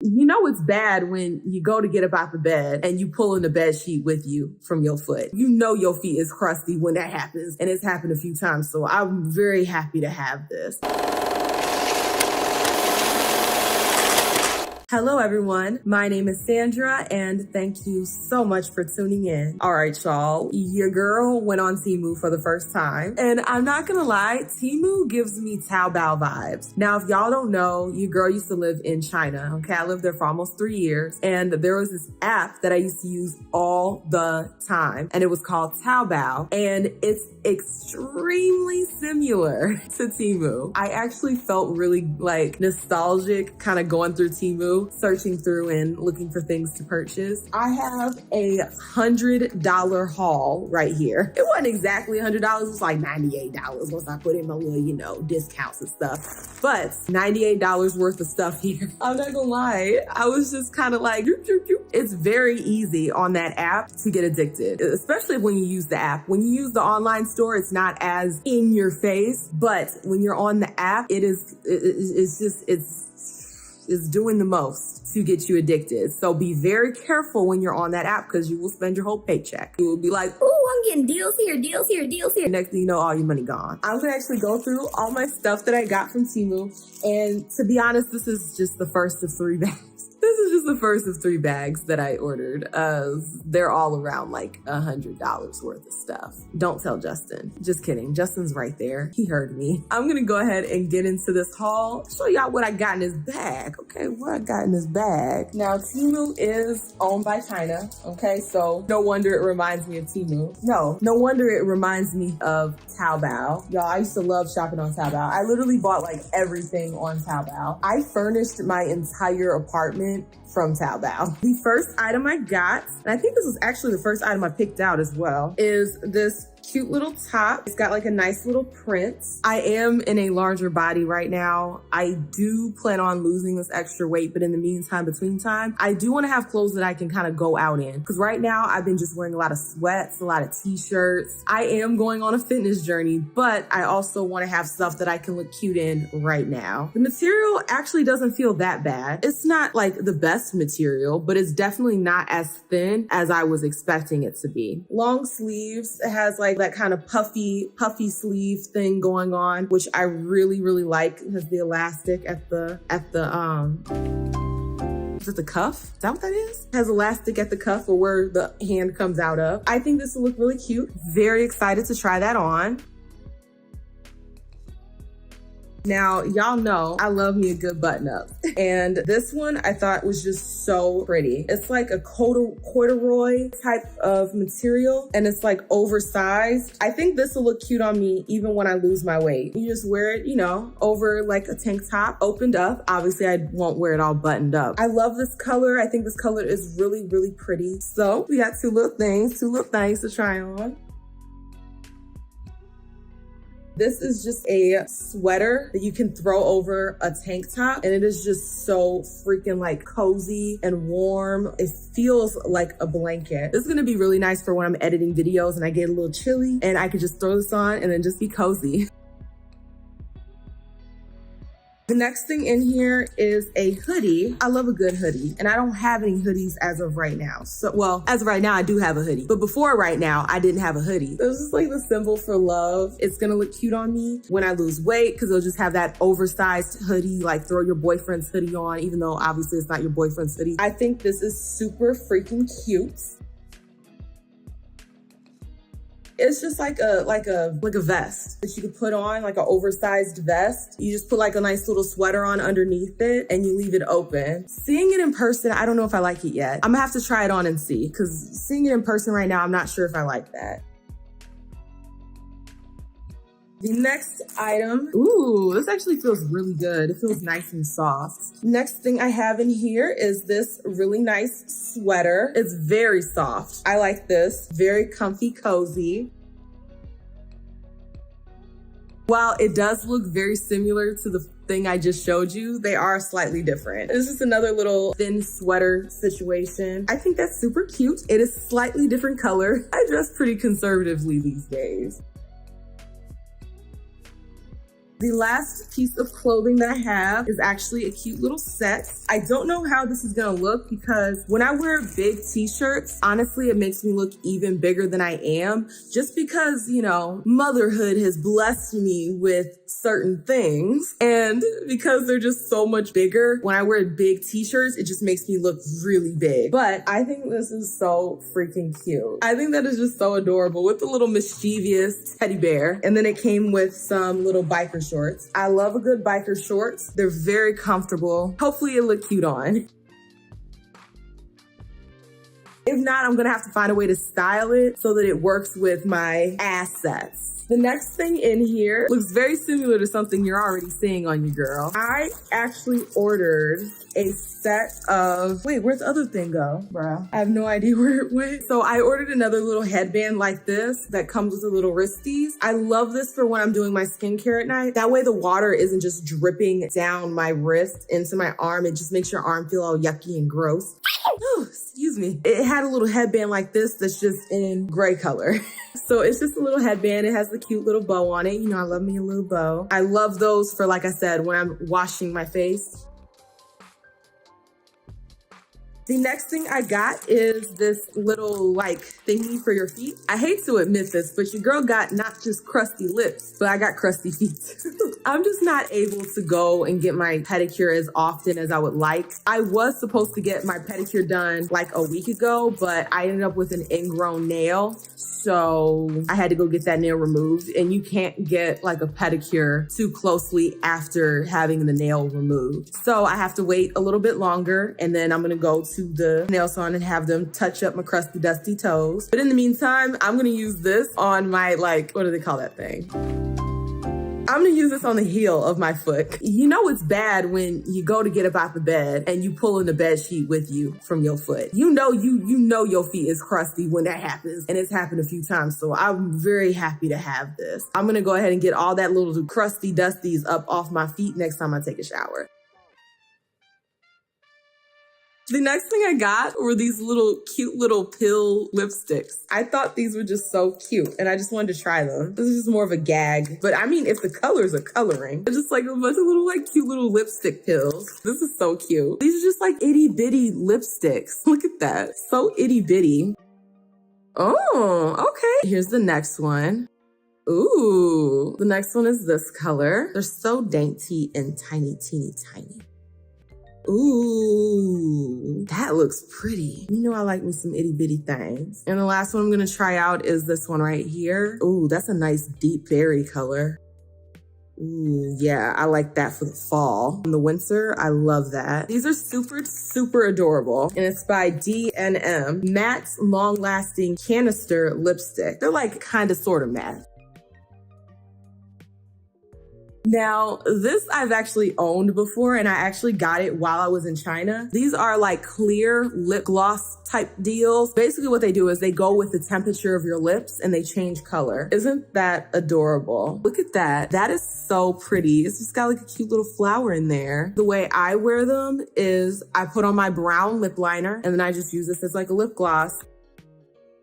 You know it's bad when you go to get up out the bed and you pull in the bed sheet with you from your foot. You know your feet is crusty when that happens, and it's happened a few times. So I'm very happy to have this. Hello, everyone. My name is Sandra, and thank you so much for tuning in. All right, y'all. Your girl went on Temu for the first time, and I'm not gonna lie, Temu gives me Taobao vibes. Now, if y'all don't know, your girl used to live in China, okay? I lived there for almost 3 years, and there was this app that I used to use all the time, and it was called Taobao, and it's extremely similar to Temu. I actually felt really like nostalgic kind of going through Temu, searching through and looking for things to purchase. I have a $100 haul right here. It wasn't exactly $100, it was like $98 once I put in my little, discounts and stuff. But $98 worth of stuff here. I'm not gonna lie, I was just kind of like, it's very easy on that app to get addicted, especially when you use the app. When you use the online store, it's not as in your face, but when you're on the app, it's doing the most to get you addicted. So be very careful when you're on that app, because you will spend your whole paycheck. You will be like, oh, I'm getting deals here, deals here, deals here. Next thing you know, all your money gone. I'm gonna actually go through all my stuff that I got from Temu. And to be honest, this is just the first of 3 bags. This is just the first of 3 bags that I ordered. They're all around like $100 worth of stuff. Don't tell Justin. Just kidding. Justin's right there. He heard me. I'm gonna go ahead and get into this haul. Show y'all what I got in this bag. Okay, what I got in this bag. Now, Temu is owned by China. Okay, so no wonder it reminds me of Temu. No wonder it reminds me of Taobao. Y'all, I used to love shopping on Taobao. I literally bought like everything on Taobao. I furnished my entire apartment from Taobao. The first item I got, and I think this was actually the first item I picked out as well, is this cute little top. It's got like a nice little print. I am in a larger body right now. I do plan on losing this extra weight, but in the meantime, between time, I do want to have clothes that I can kind of go out in. Because right now I've been just wearing a lot of sweats, a lot of t-shirts. I am going on a fitness journey, but I also want to have stuff that I can look cute in right now. The material actually doesn't feel that bad. It's not like the best material, but it's definitely not as thin as I was expecting it to be. Long sleeves. It has like that kind of puffy sleeve thing going on, which I really, really like. It has the elastic at the is it the cuff? Is that what that is? It has elastic at the cuff or where the hand comes out of. I think this will look really cute. Very excited to try that on. Now, y'all know I love me a good button up. And this one I thought was just so pretty. It's like a corduroy type of material, and it's like oversized. I think this will look cute on me even when I lose my weight. You just wear it, over like a tank top, opened up. Obviously, I won't wear it all buttoned up. I love this color. I think this color is really, really pretty. So we got two little things to try on. This is just a sweater that you can throw over a tank top, and it is just so freaking like cozy and warm. It feels like a blanket. This is gonna be really nice for when I'm editing videos and I get a little chilly, and I can just throw this on and then just be cozy. The next thing in here is a hoodie. I love a good hoodie, and I don't have any hoodies as of right now. So, well, as of right now, I do have a hoodie, but before right now, I didn't have a hoodie. This is like the symbol for love. It's gonna look cute on me when I lose weight, because it'll just have that oversized hoodie, like throw your boyfriend's hoodie on, even though obviously it's not your boyfriend's hoodie. I think this is super freaking cute. It's just like a vest that you could put on, like an oversized vest. You just put like a nice little sweater on underneath it and you leave it open. Seeing it in person, I don't know if I like it yet. I'm gonna have to try it on and see, because seeing it in person right now, I'm not sure if I like that. The next item, ooh, this actually feels really good. It feels nice and soft. Next thing I have in here is this really nice sweater. It's very soft. I like this. Very comfy, cozy. While it does look very similar to the thing I just showed you, they are slightly different. It's just another little thin sweater situation. I think that's super cute. It is slightly different color. I dress pretty conservatively these days. The last piece of clothing that I have is actually a cute little set. I don't know how this is gonna look because when I wear big t-shirts, honestly, it makes me look even bigger than I am just because, you know, motherhood has blessed me with certain things. And because they're just so much bigger, when I wear big t-shirts, it just makes me look really big. But I think this is so freaking cute. I think that is just so adorable with the little mischievous teddy bear. And then it came with some little biker shorts. I love a good biker shorts. They're very comfortable. Hopefully it look cute on. If not, I'm gonna have to find a way to style it so that it works with my assets. The next thing in here looks very similar to something you're already seeing on your girl. I actually ordered a set of, wait, where'd the other thing go, bruh? I have no idea where it went. So I ordered another little headband like this that comes with the little wristies. I love this for when I'm doing my skincare at night. That way the water isn't just dripping down my wrist into my arm. It just makes your arm feel all yucky and gross. Oh, excuse me. It had a little headband like this that's just in gray color. So it's just a little headband. It has the cute little bow on it. You know, I love me a little bow. I love those for, like I said, when I'm washing my face. The next thing I got is this little like thingy for your feet. I hate to admit this, but your girl got not just crusty lips, but I got crusty feet. I'm just not able to go and get my pedicure as often as I would like. I was supposed to get my pedicure done like a week ago, but I ended up with an ingrown nail. So I had to go get that nail removed, and you can't get like a pedicure too closely after having the nail removed. So I have to wait a little bit longer, and then I'm gonna go to the nail salon and have them touch up my crusty, dusty toes. But in the meantime, I'm gonna use this on my, like, what do they call that thing? I'm gonna use this on the heel of my foot. You know it's bad when you go to get up out the bed and you pull in the bed sheet with you from your foot. You know your feet is crusty when that happens, and it's happened a few times. So I'm very happy to have this. I'm gonna go ahead and get all that little crusty dusties up off my feet next time I take a shower. The next thing I got were these little cute little pill lipsticks. I thought these were just so cute and I just wanted to try them. This is just more of a gag. But I mean, if the colors are coloring, they're just like a bunch of little like cute little lipstick pills. This is so cute. These are just like itty bitty lipsticks. Look at that. So itty bitty. Oh, okay. Here's the next one. Ooh, the next one is this color. They're so dainty and tiny, teeny, tiny. Ooh, that looks pretty. You know I like me some itty bitty things. And the last one I'm gonna try out is this one right here. Ooh, that's a nice deep berry color. Ooh, yeah, I like that for the fall. In the winter, I love that. These are super, super adorable. And it's by D&M. Matte, long-lasting canister lipstick. They're like kind of sort of matte. Now, this I've actually owned before, and I actually got it while I was in China. These are like clear lip gloss type deals. Basically what they do is they go with the temperature of your lips and they change color. Isn't that adorable? Look at that. That is so pretty. It's just got like a cute little flower in there. The way I wear them is I put on my brown lip liner and then I just use this as like a lip gloss.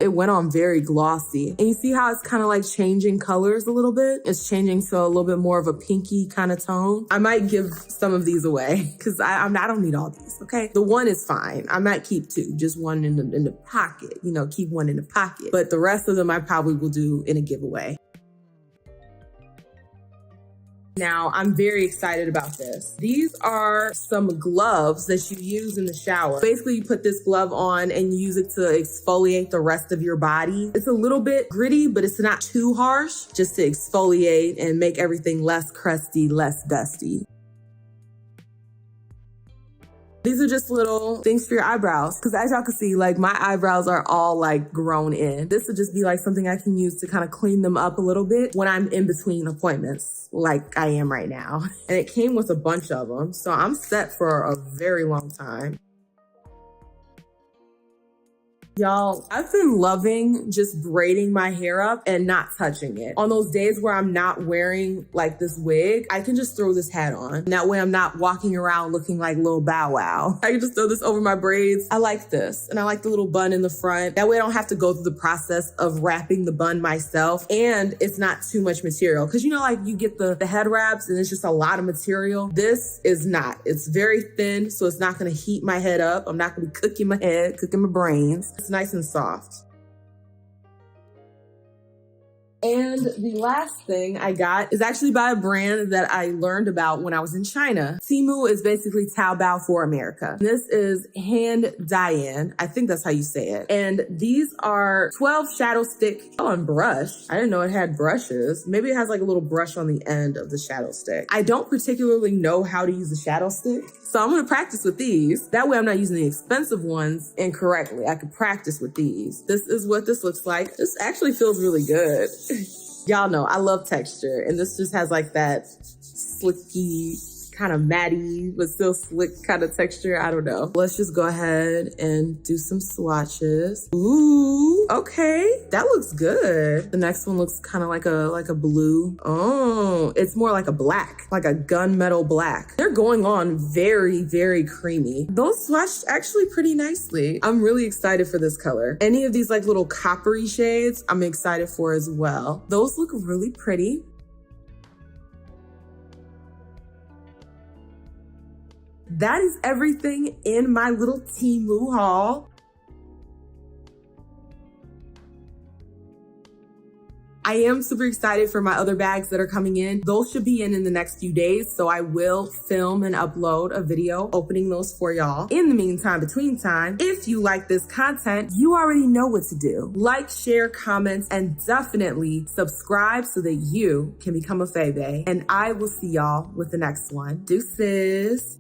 It went on very glossy. And you see how it's kind of like changing colors a little bit? It's changing to a little bit more of a pinky kind of tone. I might give some of these away because I don't need all these, okay? The one is fine. I might keep two, just one in the pocket, you know, keep one in the pocket. But the rest of them I probably will do in a giveaway. Now, I'm very excited about this. These are some gloves that you use in the shower. Basically, you put this glove on and you use it to exfoliate the rest of your body. It's a little bit gritty, but it's not too harsh, just to exfoliate and make everything less crusty, less dusty. These are just little things for your eyebrows. Because as y'all can see, like my eyebrows are all like grown in. This would just be like something I can use to kind of clean them up a little bit when I'm in between appointments, like I am right now. And it came with a bunch of them. So I'm set for a very long time. Y'all, I've been loving just braiding my hair up and not touching it. On those days where I'm not wearing like this wig, I can just throw this hat on. And that way I'm not walking around looking like Lil Bow Wow. I can just throw this over my braids. I like this. And I like the little bun in the front. That way I don't have to go through the process of wrapping the bun myself. And it's not too much material. Cause you know, like you get the head wraps and it's just a lot of material. This is not. It's very thin, so it's not gonna heat my head up. I'm not gonna be cooking my head, cooking my brains. It's nice and soft. And the last thing I got is actually by a brand that I learned about when I was in China. Temu is basically Taobao for America. This is hand dye-in. I think that's how you say it. And these are 12 shadow stick on brush. I didn't know it had brushes. Maybe it has like a little brush on the end of the shadow stick. I don't particularly know how to use a shadow stick, so I'm gonna practice with these. That way I'm not using the expensive ones incorrectly. I could practice with these. This is what this looks like. This actually feels really good. Y'all know I love texture, and this just has like that slicky, kind of matty, but still slick kind of texture. I don't know. Let's just go ahead and do some swatches. Ooh, okay, that looks good. The next one looks kind of like a blue. Oh, it's more like a black, like a gunmetal black. They're going on very, very creamy. Those swatched actually pretty nicely. I'm really excited for this color. Any of these like little coppery shades, I'm excited for as well. Those look really pretty. That is everything in my little Temu haul. I am super excited for my other bags that are coming in. Those should be in the next few days, so I will film and upload a video opening those for y'all. In the meantime, between time, if you like this content, you already know what to do. Like, share, comments, and definitely subscribe so that you can become a Faye. And I will see y'all with the next one. Deuces.